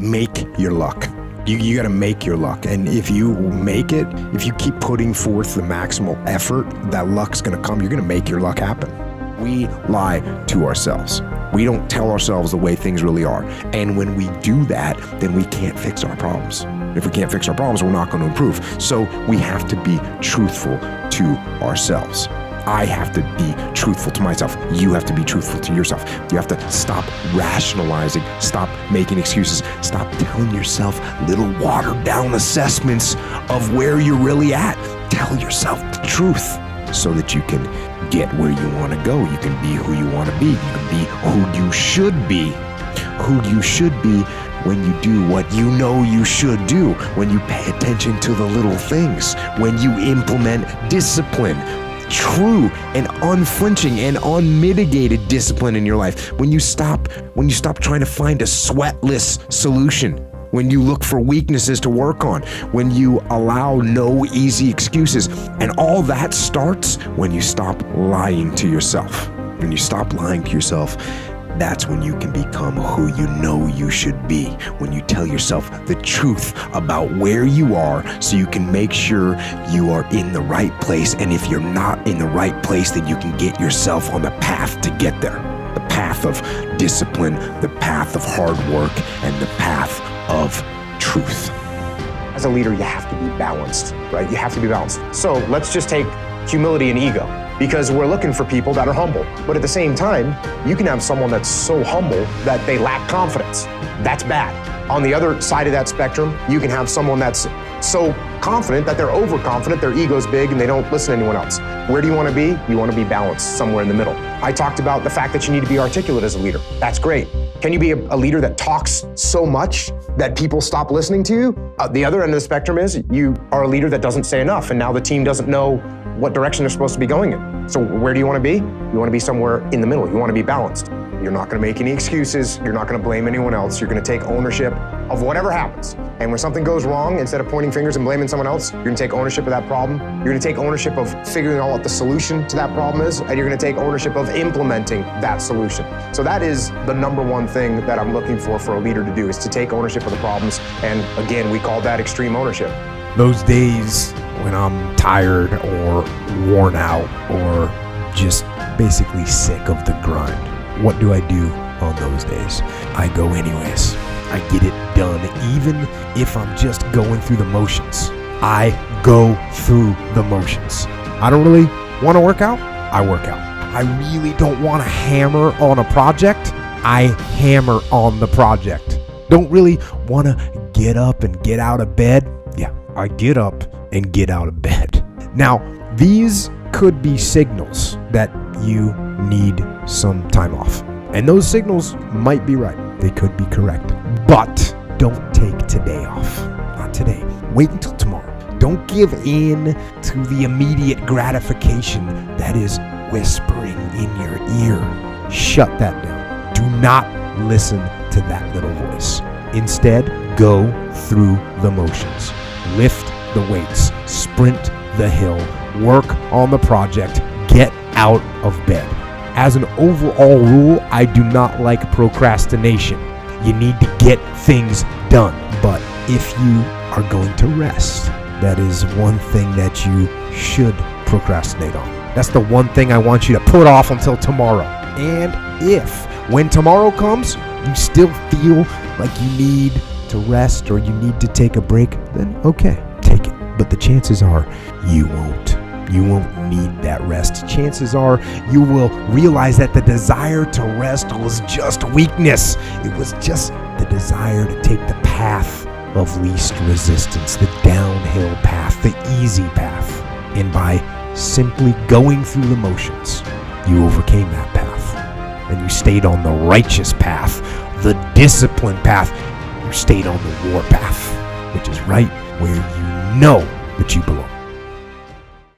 make your luck. You got to make your luck. And if you make it, if you keep putting forth the maximal effort, that luck's going to come. You're going to make your luck happen. We lie to ourselves. We don't tell ourselves the way things really are. And when we do that, then we can't fix our problems. If we can't fix our problems, we're not going to improve. So we have to be truthful to ourselves. I have to be truthful to myself. You have to be truthful to yourself. You have to stop rationalizing, stop making excuses, stop telling yourself little watered down assessments of where you're really at. Tell yourself the truth so that you can get where you want to go. You can be who you want to be. You can be who you should be. Who you should be when you do what you know you should do, when you pay attention to the little things, when you implement discipline, true and unflinching and unmitigated discipline in your life, when you stop trying to find a sweatless solution, when you look for weaknesses to work on, when you allow no easy excuses. And all that starts when you stop lying to yourself. When you stop lying to yourself, that's when you can become who you know you should be. When you tell yourself the truth about where you are so you can make sure you are in the right place. And if you're not in the right place, then you can get yourself on the path to get there. The path of discipline, the path of hard work, and the path of truth. As a leader, you have to be balanced, right? You have to be balanced. So let's just take humility and ego, because we're looking for people that are humble. But at the same time, you can have someone that's so humble that they lack confidence. That's bad. On the other side of that spectrum, you can have someone that's so confident that they're overconfident, their ego's big, and they don't listen to anyone else. Where do you want to be? You want to be balanced, somewhere in the middle. I talked about the fact that you need to be articulate as a leader. That's great. Can you be a leader that talks so much that people stop listening to you? The other end of the spectrum is you are a leader that doesn't say enough, and now the team doesn't know what direction they're supposed to be going in. So where do you want to be? You want to be somewhere in the middle. You want to be balanced. You're not going to make any excuses. You're not going to blame anyone else. You're going to take ownership of whatever happens. And when something goes wrong, instead of pointing fingers and blaming someone else, you're going to take ownership of that problem. You're going to take ownership of figuring out what the solution to that problem is, and you're going to take ownership of implementing that solution. So that is the number one thing that I'm looking for a leader to do, is to take ownership of the problems. And again, we call that extreme ownership. Those days when I'm tired or worn out or just basically sick of the grind, what do I do on those days? I go anyways. I get it done, even if I'm just going through the motions. I go through the motions. I don't really want to work out. I work out. I really don't want to hammer on a project. I hammer on the project. Don't really want to get up and get out of bed. Yeah, I get up and get out of bed. Now, these could be signals that you need some time off. And those signals might be right. They could be correct. But don't take today off. Not today. Wait until tomorrow. Don't give in to the immediate gratification that is whispering in your ear. Shut that down. Do not listen to that little voice. Instead, go through the motions. Lift the weights. Sprint the hill. Work on the project. Get out of bed. As an overall rule, I do not like procrastination. You need to get things done. But if you are going to rest, that is one thing that you should procrastinate on. That's the one thing I want you to put off until tomorrow. And if, when tomorrow comes, you still feel like you need to rest or you need to take a break, then okay, take it. But the chances are you won't. You won't need that rest. Chances are you will realize that the desire to rest was just weakness. It was just the desire to take the path of least resistance, the downhill path, the easy path. And by simply going through the motions, you overcame that path. And you stayed on the righteous path, the disciplined path. You stayed on the war path, which is right where you know that you belong.